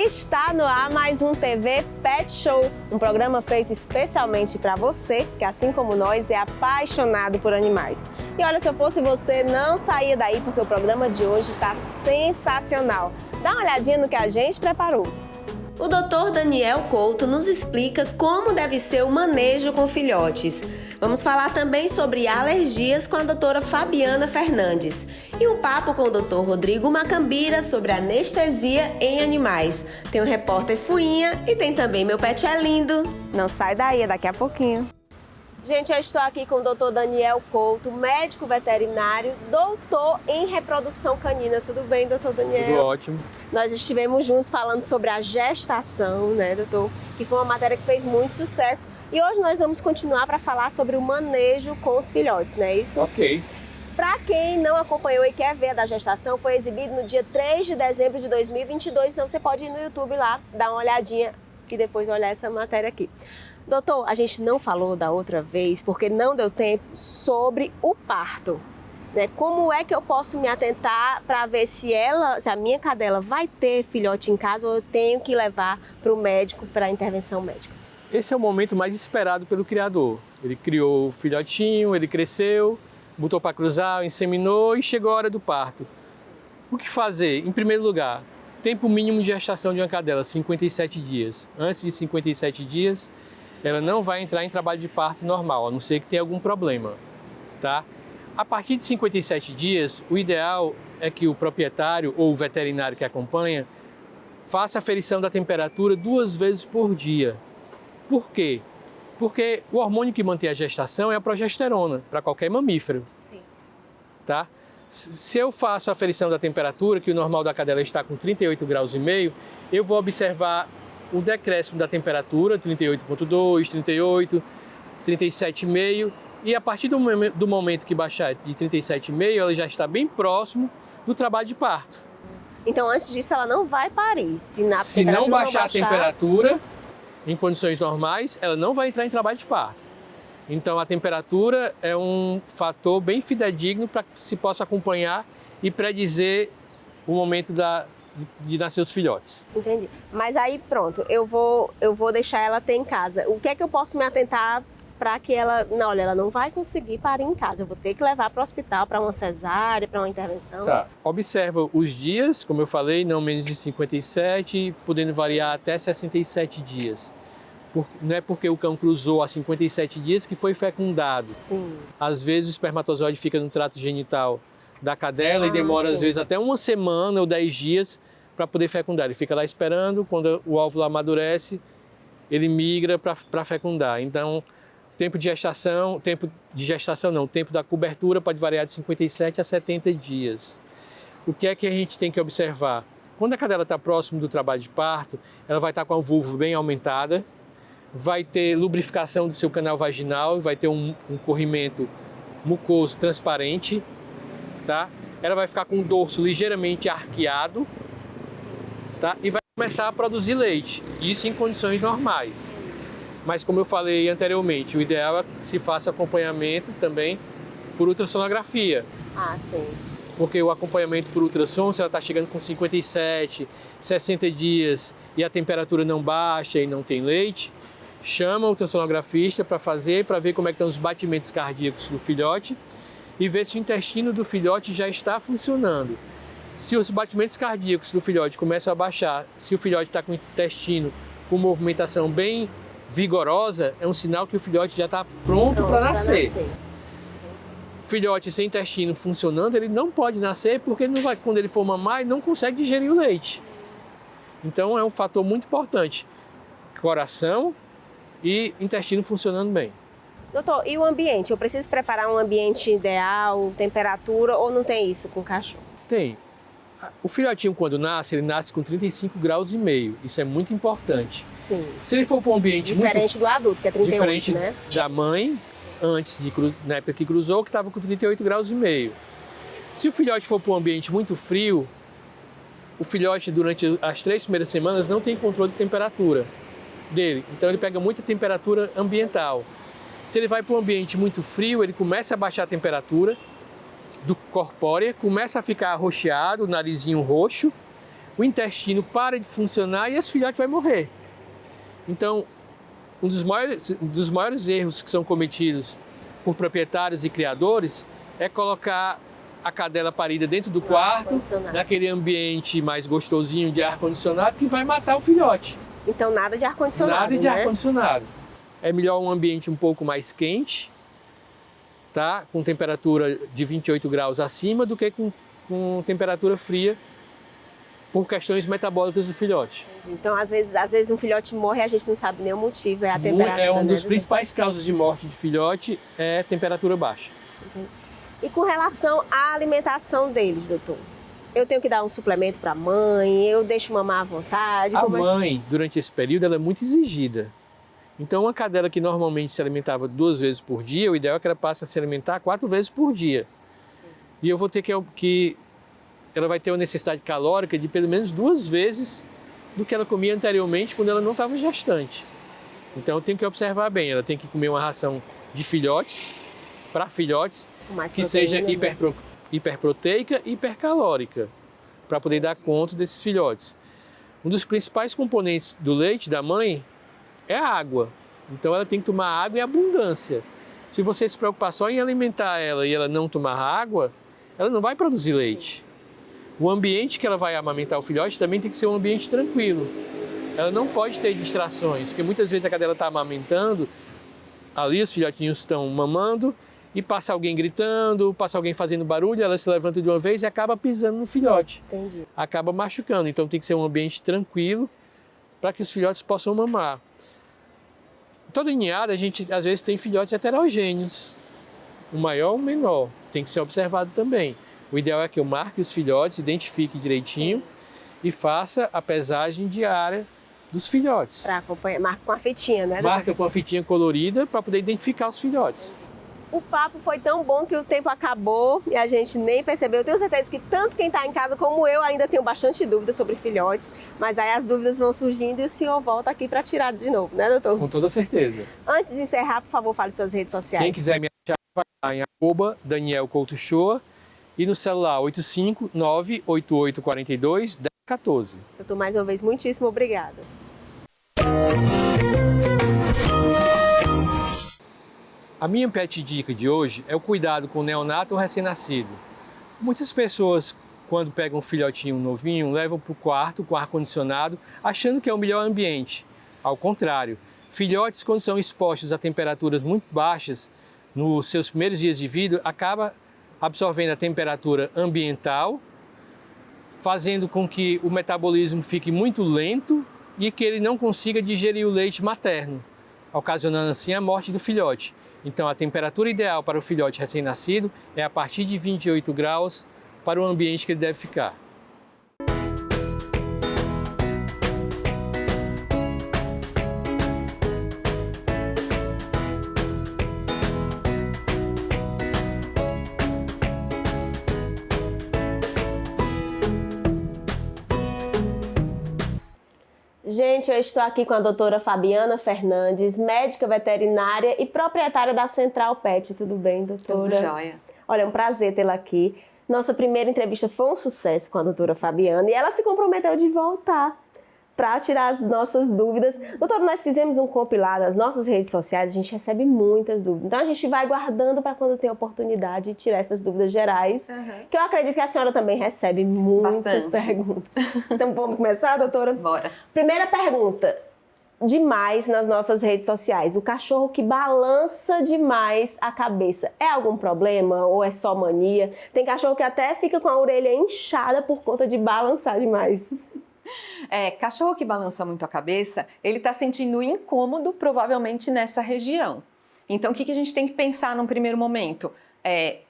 Está no ar mais um TV Pet Show, um programa feito especialmente para você, que assim como nós é apaixonado por animais. E olha, se eu fosse você, não saía daí porque o programa de hoje está sensacional. Dá uma olhadinha no que a gente preparou. O Dr. Daniel Couto nos explica como deve ser o manejo com filhotes. Vamos falar também sobre alergias com a doutora Fabiana Fernandes. E um papo com o Dr. Rodrigo Macambira sobre anestesia em animais. Tem o repórter Fuinha e tem também Meu Pet é Lindo. Não sai daí, é daqui a pouquinho. Gente, eu estou aqui com o Dr. Daniel Couto, médico veterinário, doutor em reprodução canina. Tudo bem, doutor Daniel? Tudo ótimo. Nós estivemos juntos falando sobre a gestação, né, doutor? Que foi uma matéria que fez muito sucesso. E hoje nós vamos continuar para falar sobre o manejo com os filhotes, não é isso? Ok. Para quem não acompanhou e quer ver a da gestação, foi exibido no dia 3 de dezembro de 2022. Então você pode ir no YouTube lá, dar uma olhadinha e depois olhar essa matéria aqui. Doutor, a gente não falou da outra vez, porque não deu tempo, sobre o parto. Né? Como é que eu posso me atentar para ver se a minha cadela vai ter filhote em casa ou eu tenho que levar para o médico para a intervenção médica? Esse é o momento mais esperado pelo criador. Ele criou o filhotinho, ele cresceu, botou para cruzar, inseminou e chegou a hora do parto. O que fazer? Em primeiro lugar, tempo mínimo de gestação de uma cadela, 57 dias. Antes de 57 dias, ela não vai entrar em trabalho de parto normal, a não ser que tenha algum problema, tá? A partir de 57 dias, o ideal é que o proprietário ou o veterinário que acompanha faça a aferição da temperatura 2 vezes por dia. Por quê? Porque o hormônio que mantém a gestação é a progesterona, para qualquer mamífero. Sim. Tá? Se eu faço a aferição da temperatura, que o normal da cadela está com 38,5 graus, eu vou observar o decréscimo da temperatura, 38,2, 38, 37,5, e a partir do momento que baixar de 37,5, ela já está bem próximo do trabalho de parto. Então, antes disso, ela não vai parir. Se não baixar a temperatura, em condições normais, ela não vai entrar em trabalho de parto. Então, a temperatura é um fator bem fidedigno para que se possa acompanhar e predizer o momento de nascer os filhotes. Entendi. Mas aí, pronto, eu vou deixar ela ter em casa. O que é que eu posso me atentar para que ela... Não, olha, ela não vai conseguir parir em casa. Eu vou ter que levar para o hospital, para uma cesárea, para uma intervenção. Tá. Observa os dias, como eu falei, não menos de 57, podendo variar até 67 dias. Não é porque o cão cruzou há 57 dias que foi fecundado. Sim. Às vezes o espermatozoide fica no trato genital da cadela e demora, às vezes, até 1 semana ou 10 dias para poder fecundar. Ele fica lá esperando, quando o óvulo amadurece, ele migra para fecundar. Então, o tempo da cobertura pode variar de 57 a 70 dias. O que é que a gente tem que observar? Quando a cadela está próximo do trabalho de parto, ela vai estar com a vulva bem aumentada, vai ter lubrificação do seu canal vaginal, vai ter um corrimento mucoso transparente, tá? Ela vai ficar com o dorso ligeiramente arqueado, tá? E vai começar a produzir leite, isso em condições normais. Mas como eu falei anteriormente, o ideal é que se faça acompanhamento também por ultrassonografia. Ah, sim. Porque o acompanhamento por ultrassom, se ela está chegando com 57, 60 dias e a temperatura não baixa e não tem leite, chama o ultrassonografista para ver como é que estão os batimentos cardíacos do filhote e ver se o intestino do filhote já está funcionando. Se os batimentos cardíacos do filhote começam a baixar, se o filhote está com o intestino com movimentação bem vigorosa, é um sinal que o filhote já está pronto para nascer. Filhote sem intestino funcionando, ele não pode nascer porque ele não vai, quando ele for mamar, ele não consegue digerir o leite. Então é um fator muito importante. Coração e intestino funcionando bem. Doutor, e o ambiente? Eu preciso preparar um ambiente ideal, temperatura, ou não tem isso com o cachorro? Tem. O filhotinho, quando nasce, ele nasce com 35,5 graus. Isso é muito importante. Sim. Se ele for para um ambiente diferente do adulto, que é 38, diferente, né? Da mãe, na época que cruzou, que estava com 38,5 graus. Se o filhote for para um ambiente muito frio, o filhote, durante as 3 primeiras semanas, não tem controle de temperatura dele. Então, ele pega muita temperatura ambiental. Se ele vai para um ambiente muito frio, ele começa a baixar a temperatura corpórea, começa a ficar arroxeado, narizinho roxo, o intestino para de funcionar e esse filhote vai morrer. Então, um dos maiores erros que são cometidos por proprietários e criadores é colocar a cadela parida dentro do quarto, naquele ambiente mais gostosinho de ar-condicionado, que vai matar o filhote. Então nada de ar-condicionado, nada de ar-condicionado. É melhor um ambiente um pouco mais quente, tá? Com temperatura de 28 graus acima, do que com temperatura fria, por questões metabólicas do filhote. Então, às vezes um filhote morre e a gente não sabe nem o motivo, é a temperatura. É uma das principais causas de morte de filhote, é temperatura baixa. Entendi. E com relação à alimentação deles, doutor? Eu tenho que dar um suplemento para a mãe, eu deixo mamar à vontade? A mãe, durante esse período, ela é muito exigida. Então, uma cadela que normalmente se alimentava 2 vezes por dia, o ideal é que ela passe a se alimentar 4 vezes por dia. Sim. E eu vou ter que ela vai ter uma necessidade calórica de pelo menos 2 vezes do que ela comia anteriormente quando ela não estava gestante. Então, eu tenho que observar bem, ela tem que comer uma ração de filhotes, para filhotes, que seja hiperproteica e hipercalórica, para poder dar conta desses filhotes. Um dos principais componentes do leite da mãe é a água. Então ela tem que tomar água em abundância. Se você se preocupar só em alimentar ela e ela não tomar água, ela não vai produzir leite. O ambiente que ela vai amamentar o filhote também tem que ser um ambiente tranquilo. Ela não pode ter distrações, porque muitas vezes a cadela está amamentando, ali os filhotinhos estão mamando, e passa alguém gritando, passa alguém fazendo barulho, ela se levanta de uma vez e acaba pisando no filhote. Entendi. Acaba machucando. Então tem que ser um ambiente tranquilo para que os filhotes possam mamar. Toda ninhada a gente às vezes tem filhotes heterogêneos, o maior ou o menor. Tem que ser observado também. O ideal é que eu marque os filhotes, identifique direitinho e faça a pesagem diária dos filhotes. Para acompanhar, marca com a fitinha, né? Marca com a fitinha colorida para poder identificar os filhotes. O papo foi tão bom que o tempo acabou e a gente nem percebeu. Eu tenho certeza que tanto quem está em casa como eu ainda tenho bastante dúvidas sobre filhotes, mas aí as dúvidas vão surgindo e o senhor volta aqui para tirar de novo, né, doutor? Com toda certeza. Antes de encerrar, por favor, fale suas redes sociais. Quem quiser me achar, vai em @DanielCoutoShoa e no celular 85988421014. Doutor, mais uma vez, muitíssimo obrigada. A minha pet dica de hoje é o cuidado com o neonato ou recém-nascido. Muitas pessoas, quando pegam um filhotinho novinho, levam para o quarto com ar-condicionado, achando que é o melhor ambiente. Ao contrário, filhotes, quando são expostos a temperaturas muito baixas, nos seus primeiros dias de vida, acaba absorvendo a temperatura ambiental, fazendo com que o metabolismo fique muito lento e que ele não consiga digerir o leite materno, ocasionando assim a morte do filhote. Então, a temperatura ideal para o filhote recém-nascido é a partir de 28 graus para o ambiente que ele deve ficar. Gente, eu estou aqui com a doutora Fabiana Fernandes, médica veterinária e proprietária da Central Pet. Tudo bem, doutora? Tudo jóia. Olha, é um prazer tê-la aqui. Nossa primeira entrevista foi um sucesso com a doutora Fabiana e ela se comprometeu de voltar para tirar as nossas dúvidas. Doutora, nós fizemos um compilado nas nossas redes sociais, a gente recebe muitas dúvidas. Então a gente vai guardando para quando tem oportunidade de tirar essas dúvidas gerais, que eu acredito que a senhora também recebe muitas perguntas. Então vamos começar, doutora? Bora. Primeira pergunta. Demais nas nossas redes sociais. O cachorro que balança demais a cabeça. É algum problema ou é só mania? Tem cachorro que até fica com a orelha inchada por conta de balançar demais. Cachorro que balança muito a cabeça, ele está sentindo incômodo provavelmente nessa região. Então, o que a gente tem que pensar num primeiro momento?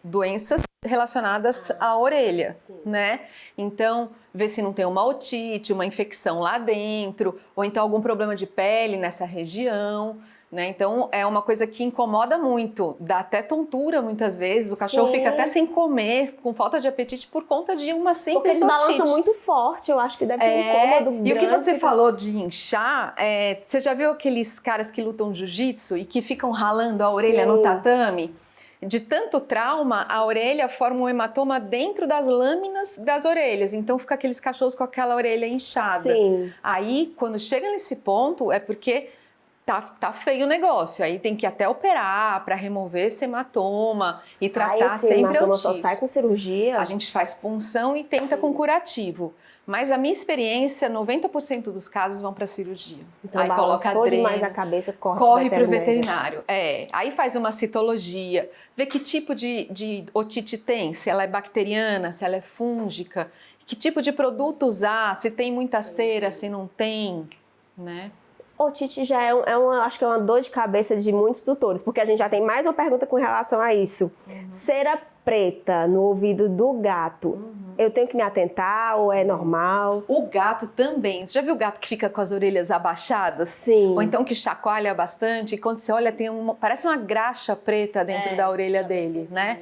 Doenças relacionadas à orelha, né? Então, ver se não tem uma otite, uma infecção lá dentro, ou então algum problema de pele nessa região, né? Então, é uma coisa que incomoda muito, dá até tontura muitas vezes, o cachorro fica até sem comer, com falta de apetite por conta de uma simples porque eles otite. balançam muito forte, eu acho que deve ser um incômodo grande. E o que você falou de inchar, você já viu aqueles caras que lutam jiu-jitsu e que ficam ralando a orelha no tatame? de tanto trauma, a orelha forma um hematoma dentro das lâminas das orelhas. Então fica aqueles cachorros com aquela orelha inchada. Sim. Aí, quando chega nesse ponto, é porque tá feio o negócio. Aí tem que até operar para remover esse hematoma e tratar esse sempre a hematoma otite. só sai com cirurgia? A gente faz punção e tenta com curativo. Mas a minha experiência, 90% dos casos vão para cirurgia. Então, aí coloca balançou dreno, demais a cabeça, corre para o veterinário. Aí faz uma citologia, vê que tipo de otite tem, se ela é bacteriana, se ela é fúngica, que tipo de produto usar, se tem muita cera, se não tem, né? Otite já acho que é uma dor de cabeça de muitos tutores, porque a gente já tem mais uma pergunta com relação a isso. Cera preta no ouvido do gato, eu tenho que me atentar ou é normal? O gato também. Você já viu o gato que fica com as orelhas abaixadas? Sim. Ou então que chacoalha bastante e quando você olha parece uma graxa preta dentro da orelha dele, né?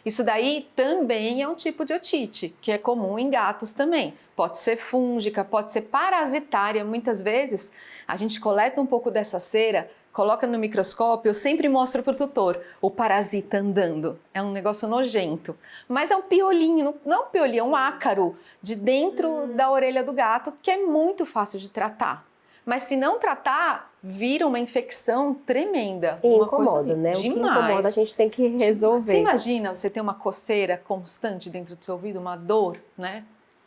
Isso daí também é um tipo de otite, que é comum em gatos também. Pode ser fúngica, pode ser parasitária. Muitas vezes a gente coleta um pouco dessa cera, coloca no microscópio, eu sempre mostro para o tutor o parasita andando. É um negócio nojento. Mas é um piolinho, não é um piolinho, é um ácaro de dentro da orelha do gato, que é muito fácil de tratar. Mas se não tratar, vira uma infecção tremenda. E uma incomoda, coisa né? Demais. O que incomoda a gente tem que resolver. Você imagina você ter uma coceira constante dentro do seu ouvido, uma dor, né?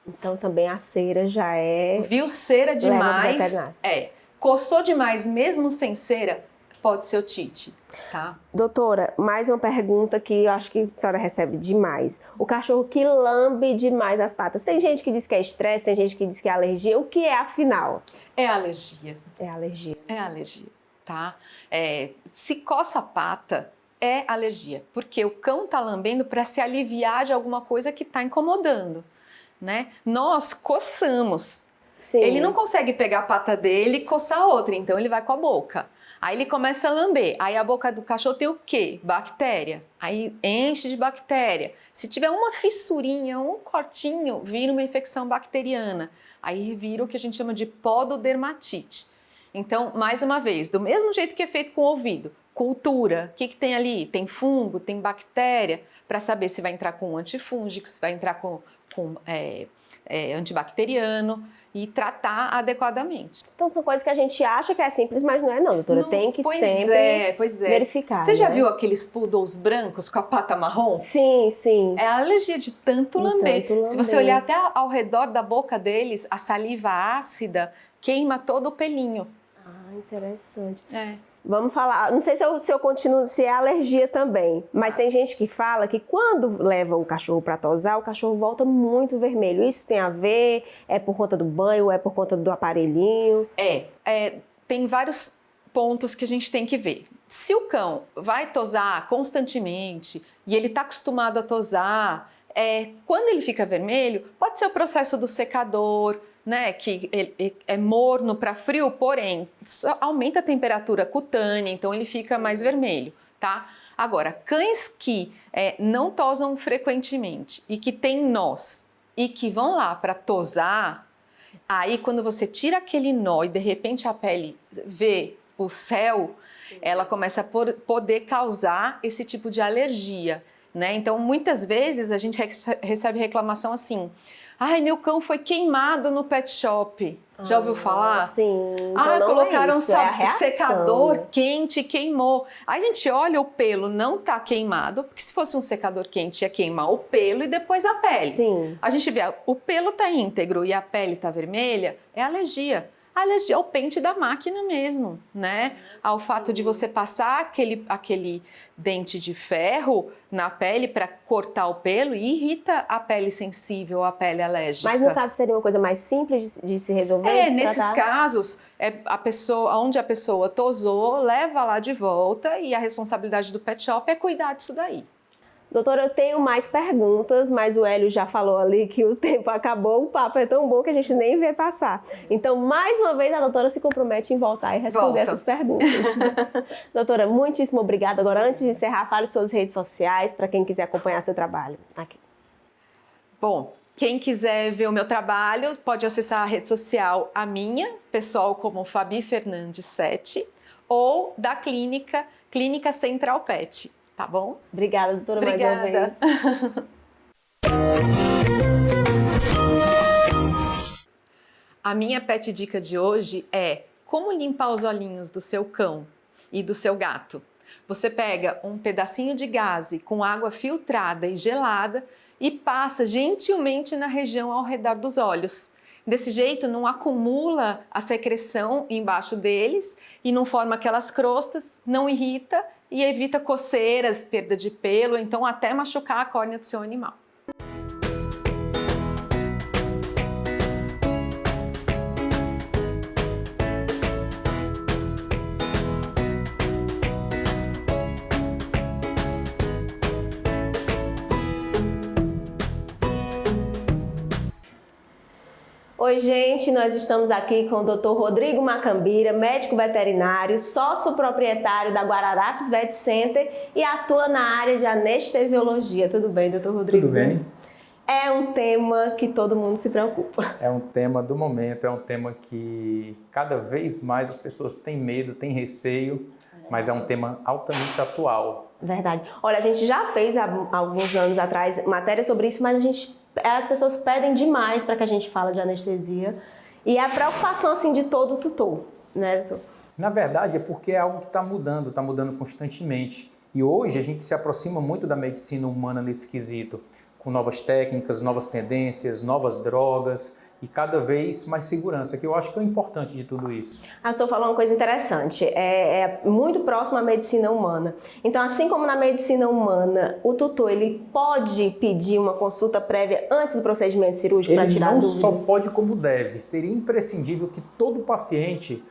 Então também a cera já é... Viu cera demais, veterinário. coçou demais mesmo sem cera, pode ser otite, tá? Doutora, mais uma pergunta que eu acho que a senhora recebe demais. O cachorro que lambe demais as patas. Tem gente que diz que é estresse, tem gente que diz que é alergia. O que é afinal? É alergia. É alergia. É alergia, tá? Se coça a pata, é alergia, porque o cão tá lambendo para se aliviar de alguma coisa que tá incomodando, né? Nós coçamos. Sim. Ele não consegue pegar a pata dele e coçar a outra, então ele vai com a boca. Aí ele começa a lamber. Aí a boca do cachorro tem o quê? Bactéria. Aí enche de bactéria. Se tiver uma fissurinha, um cortinho, vira uma infecção bacteriana. Aí vira o que a gente chama de pododermatite. Então, mais uma vez, do mesmo jeito que é feito com o ouvido, cultura, o que tem ali? Tem fungo, tem bactéria, para saber se vai entrar com antifúngico, se vai entrar com antibacteriano e tratar adequadamente. Então são coisas que a gente acha que é simples, mas não é não, doutora. Tem que Pois é. verificar. Você já né? viu aqueles poodles brancos com a pata marrom? Sim, sim. É a alergia de tanto lamber. tanto Se você olhar até ao redor da boca deles, a saliva ácida queima todo o pelinho. Ah, interessante. É. Vamos falar, não sei se eu continuo, se é alergia também, mas tem gente que fala que quando leva o cachorro para tosar, o cachorro volta muito vermelho. Isso tem a ver? É por conta do banho? É por conta do aparelhinho? Tem vários pontos que a gente tem que ver. Se o cão vai tosar constantemente e ele está acostumado a tosar, quando ele fica vermelho, pode ser o processo do secador, né, que é morno para frio, porém aumenta a temperatura cutânea, então ele fica mais vermelho, tá? Agora, cães que não tosam frequentemente e que têm nós e que vão lá para tosar, aí quando você tira aquele nó e de repente a pele vê o céu, ela começa a poder causar esse tipo de alergia, né? Então muitas vezes a gente recebe reclamação assim: ai, meu cão foi queimado no pet shop. Já ouviu falar? Sim. Então colocaram é secador quente e queimou. Aí a gente olha, o pelo não tá queimado, porque se fosse um secador quente ia queimar o pelo e depois a pele. Sim. A gente vê, o pelo tá íntegro e a pele tá vermelha, é alergia. A alergia ao pente da máquina mesmo, né? Ao fato de você passar aquele dente de ferro na pele para cortar o pelo e irrita a pele sensível, a pele alérgica. Mas no caso seria uma coisa mais simples de se resolver? Nesses casos, a pessoa, onde a pessoa tosou, leva lá de volta e a responsabilidade do pet shop é cuidar disso daí. Doutora, eu tenho mais perguntas, mas o Hélio já falou ali que o tempo acabou, o papo é tão bom que a gente nem vê passar. Então, mais uma vez, a doutora se compromete em voltar e responder essas perguntas. Doutora, muitíssimo obrigada. Agora, antes de encerrar, fale suas redes sociais para quem quiser acompanhar seu trabalho. Aqui. Bom, quem quiser ver o meu trabalho, pode acessar a rede social, a minha, pessoal como Fabi Fernandes 7, ou da Clínica Central Pet. tá bom? Obrigada, doutora, Obrigada. mais uma vez. A minha pet dica de hoje é como limpar os olhinhos do seu cão e do seu gato. Você pega um pedacinho de gaze com água filtrada e gelada e passa gentilmente na região ao redor dos olhos. Desse jeito não acumula a secreção embaixo deles e não forma aquelas crostas, não irrita e evita coceiras, perda de pelo, então até machucar a córnea do seu animal. Oi, gente, nós estamos aqui com o Dr. Rodrigo Macambira, médico veterinário, sócio proprietário da Guararapes Vet Center e atua na área de anestesiologia. Tudo bem, Dr. Rodrigo? Tudo bem. É um tema que todo mundo se preocupa. É um tema do momento, é um tema que cada vez mais as pessoas têm medo, têm receio, mas é um tema altamente atual. Verdade. Olha, a gente já fez há alguns anos atrás matéria sobre isso, mas as pessoas pedem demais para que a gente fale de anestesia. E é a preocupação assim, de todo tutor, né, doutor? Na verdade, é porque é algo que está mudando constantemente. E hoje a gente se aproxima muito da medicina humana nesse quesito, com novas técnicas, novas tendências, novas drogas e cada vez mais segurança, que eu acho que é o importante de tudo isso. A senhora falou uma coisa interessante, é muito próximo à medicina humana. Então, assim como na medicina humana, o tutor ele pode pedir uma consulta prévia antes do procedimento cirúrgico para tirar dúvida? Ele não só pode como deve. Seria imprescindível que todo paciente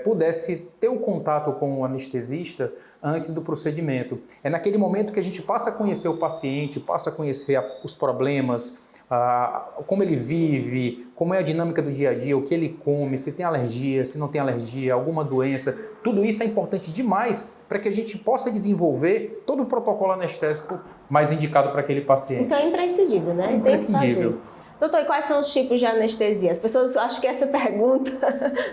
pudesse ter o contato com o anestesista antes do procedimento. É naquele momento que a gente passa a conhecer o paciente, passa a conhecer os problemas, como ele vive, como é a dinâmica do dia a dia, o que ele come, se tem alergia, se não tem alergia, alguma doença. Tudo isso é importante demais para que a gente possa desenvolver todo o protocolo anestésico mais indicado para aquele paciente. Então é imprescindível, né? É imprescindível. Doutor, e quais são os tipos de anestesia? As pessoas acham que essa pergunta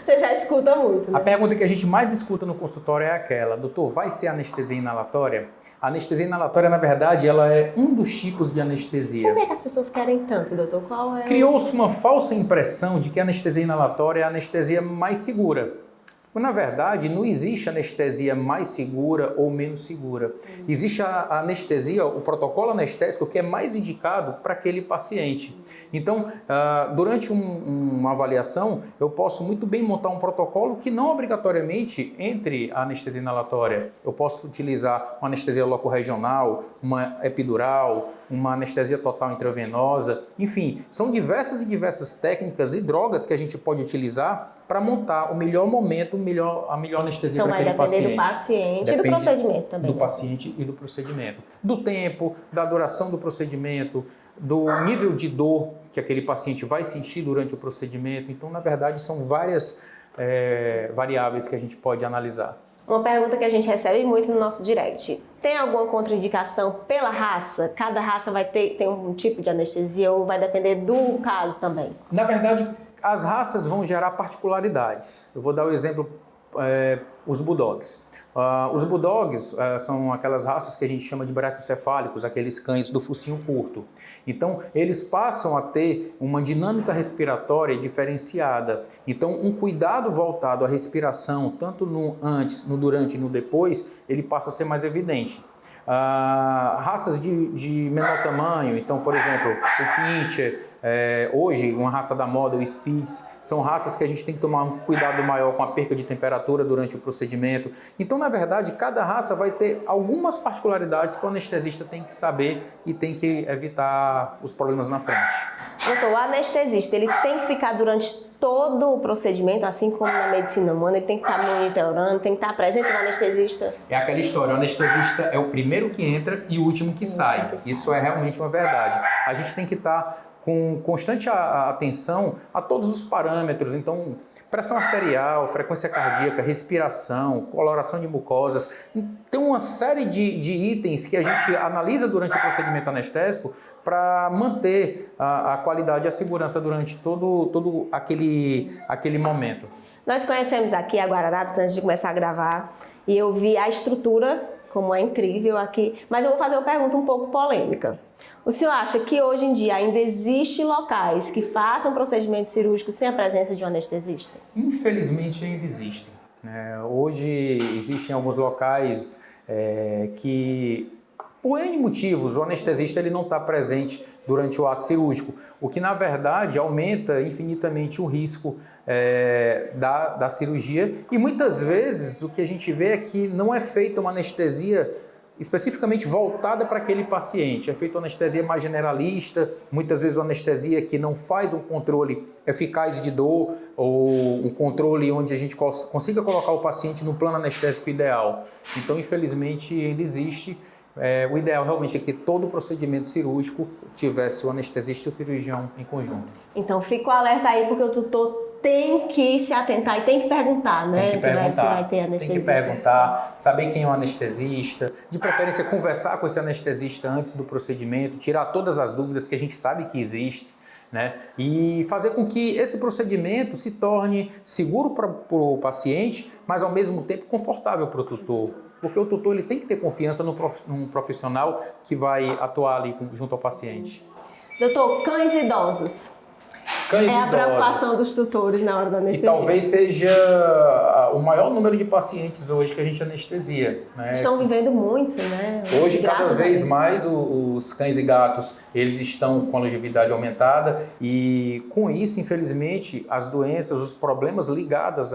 você já escuta muito, né? A pergunta que a gente mais escuta no consultório é aquela: doutor, vai ser anestesia inalatória? A anestesia inalatória, na verdade, ela é um dos tipos de anestesia. Por que as pessoas querem tanto, doutor? Qual é? Criou-se uma falsa impressão de que a anestesia inalatória é a anestesia mais segura. Na verdade, não existe anestesia mais segura ou menos segura. Existe a anestesia, o protocolo anestésico que é mais indicado para aquele paciente. Então, durante uma avaliação, eu posso muito bem montar um protocolo que não obrigatoriamente entre a anestesia inalatória. Eu posso utilizar uma anestesia locorregional, uma epidural, uma anestesia total intravenosa, enfim, são diversas técnicas e drogas que a gente pode utilizar para montar o melhor momento, a melhor anestesia para aquele paciente. Então vai depender do paciente e do procedimento também. Do paciente e do procedimento. Do tempo, da duração do procedimento, do nível de dor que aquele paciente vai sentir durante o procedimento. Então, na verdade, são várias variáveis que a gente pode analisar. Uma pergunta que a gente recebe muito no nosso direct. Tem alguma contraindicação pela raça? Cada raça vai ter um tipo de anestesia ou vai depender do caso também? Na verdade, as raças vão gerar particularidades. Eu vou dar o exemplo, os bulldogs. Os bulldogs são aquelas raças que a gente chama de braquiocefálicos, aqueles cães do focinho curto. Então, eles passam a ter uma dinâmica respiratória diferenciada. Então, um cuidado voltado à respiração, tanto no antes, no durante e no depois, ele passa a ser mais evidente. Raças de menor tamanho, então, por exemplo, o Pinscher, hoje, uma raça da moda, o Spitz, são raças que a gente tem que tomar um cuidado maior com a perca de temperatura durante o procedimento. Então, na verdade, cada raça vai ter algumas particularidades que o anestesista tem que saber e tem que evitar os problemas na frente. Doutor, o anestesista, ele tem que ficar durante todo o procedimento, assim como na medicina humana, ele tem que estar monitorando, tem que estar a presença do anestesista? É aquela história, o anestesista é o primeiro que entra e o último que sai. Isso é realmente uma verdade. A gente tem que estar com constante atenção a todos os parâmetros, então pressão arterial, frequência cardíaca, respiração, coloração de mucosas. Tem uma série de itens que a gente analisa durante o procedimento anestésico para manter a qualidade e a segurança durante todo aquele momento. Nós conhecemos aqui a Guararapes antes de começar a gravar e eu vi a estrutura como é incrível aqui. Mas eu vou fazer uma pergunta um pouco polêmica. O senhor acha que hoje em dia ainda existem locais que façam procedimentos cirúrgicos sem a presença de um anestesista? Infelizmente ainda existem. Hoje existem alguns locais que, por N motivos, o anestesista ele não está presente durante o ato cirúrgico, o que na verdade aumenta infinitamente o risco da cirurgia, e muitas vezes o que a gente vê é que não é feita uma anestesia especificamente voltada para aquele paciente. É feita uma anestesia mais generalista, muitas vezes uma anestesia que não faz um controle eficaz de dor ou um controle onde a gente consiga colocar o paciente no plano anestésico ideal. Então, infelizmente, ainda existe. O ideal realmente é que todo procedimento cirúrgico tivesse o anestesista e o cirurgião em conjunto. Então, fica o alerta aí, porque o tutor tem que se atentar e tem que perguntar, né? Tem que perguntar, se vai ter anestesista. tem que perguntar, saber quem é o anestesista, de preferência conversar com esse anestesista antes do procedimento, tirar todas as dúvidas que a gente sabe que existem, né? E fazer com que esse procedimento se torne seguro para o paciente, mas ao mesmo tempo confortável para o tutor. Porque o tutor ele tem que ter confiança num profissional que vai atuar ali junto ao paciente. Doutor, cães idosos. Cães a idosos. preocupação dos tutores na hora da anestesia. E talvez seja o maior número de pacientes hoje que a gente anestesia, né? Estão vivendo muito, né? Hoje, cada Graças a vez Deus. mais, os cães e gatos, eles estão com a longevidade aumentada e, com isso, infelizmente, as doenças, os problemas ligados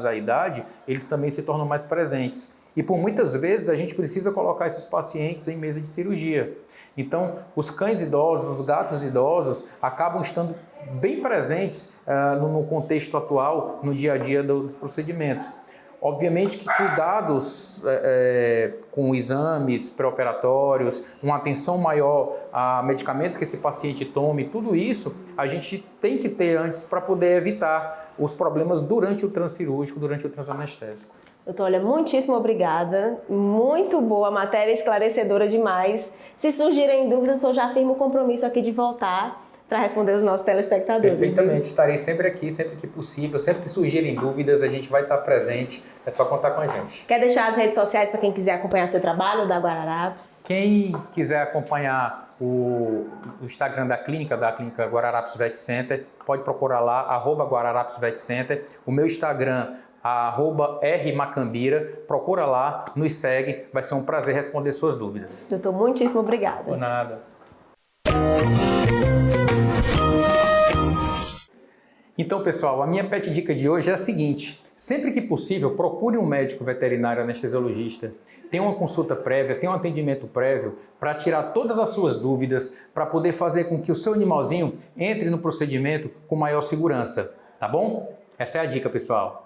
à idade, eles também se tornam mais presentes. E, por muitas vezes, a gente precisa colocar esses pacientes em mesa de cirurgia. Então, os cães idosos, os gatos idosos, acabam estando bem presentes no contexto atual, no dia a dia dos procedimentos. Obviamente que cuidados com exames pré-operatórios, uma atenção maior a medicamentos que esse paciente tome, tudo isso a gente tem que ter antes para poder evitar os problemas durante o transcirúrgico, durante o transanestésico. Doutor, olha, muitíssimo obrigada. Muito boa matéria, esclarecedora demais. Se surgirem dúvidas, eu já firmo o compromisso aqui de voltar para responder os nossos telespectadores. Perfeitamente, estarei sempre aqui, sempre que possível, sempre que surgirem dúvidas, a gente vai estar presente, é só contar com a gente. Quer deixar as redes sociais para quem quiser acompanhar seu trabalho da Guararapes? Quem quiser acompanhar o Instagram da clínica Guararapes Vet Center, pode procurar lá, @Guararapes Vet Center. O meu Instagram, @rmacambira, procura lá, nos segue, vai ser um prazer responder suas dúvidas. Doutor, muitíssimo obrigada. Por nada. Então, pessoal, a minha pet dica de hoje é a seguinte: sempre que possível, procure um médico veterinário anestesiologista, tenha uma consulta prévia, tenha um atendimento prévio para tirar todas as suas dúvidas, para poder fazer com que o seu animalzinho entre no procedimento com maior segurança, tá bom? Essa é a dica, pessoal.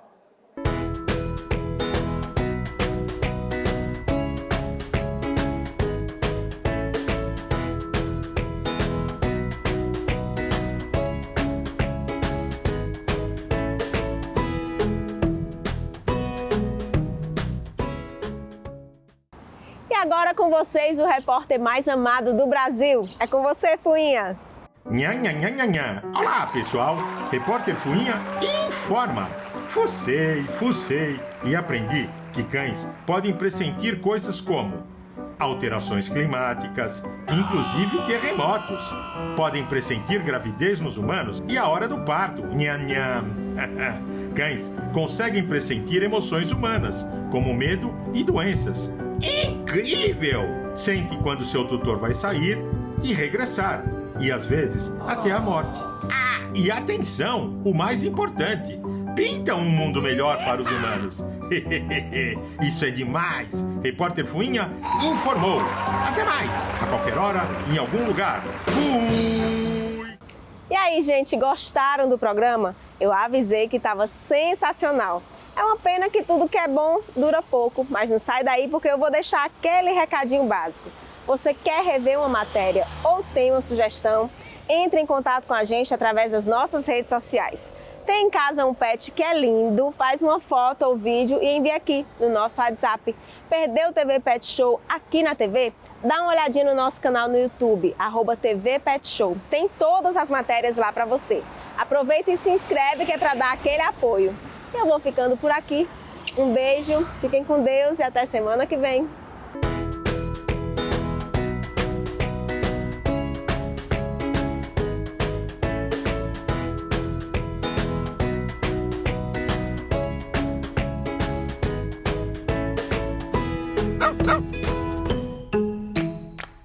E agora com vocês, o repórter mais amado do Brasil. É com você, Fuinha. Nha, nha, nha, nha, nha. Olá, pessoal. Repórter Fuinha informa. Fucei e aprendi que cães podem pressentir coisas como alterações climáticas, inclusive terremotos. Podem pressentir gravidez nos humanos e a hora do parto. Nham, nham. Cães conseguem pressentir emoções humanas, como medo e doenças. Incrível! Sente quando seu tutor vai sair e regressar, e às vezes até a morte. Ah, e atenção, o mais importante, pintam um mundo melhor para os humanos. Isso é demais! Repórter Fuinha informou. Até mais, a qualquer hora, em algum lugar. Fui! E aí, gente, gostaram do programa? Eu avisei que estava sensacional. É uma pena que tudo que é bom dura pouco, mas não sai daí porque eu vou deixar aquele recadinho básico. Você quer rever uma matéria ou tem uma sugestão? Entre em contato com a gente através das nossas redes sociais. Tem em casa um pet que é lindo, faz uma foto ou vídeo e envia aqui no nosso WhatsApp. Perdeu o TV Pet Show aqui na TV? Dá uma olhadinha no nosso canal no YouTube, @TV Pet Show. Tem todas as matérias lá para você. Aproveita e se inscreve que é para dar aquele apoio. Eu vou ficando por aqui. Um beijo, fiquem com Deus e até semana que vem.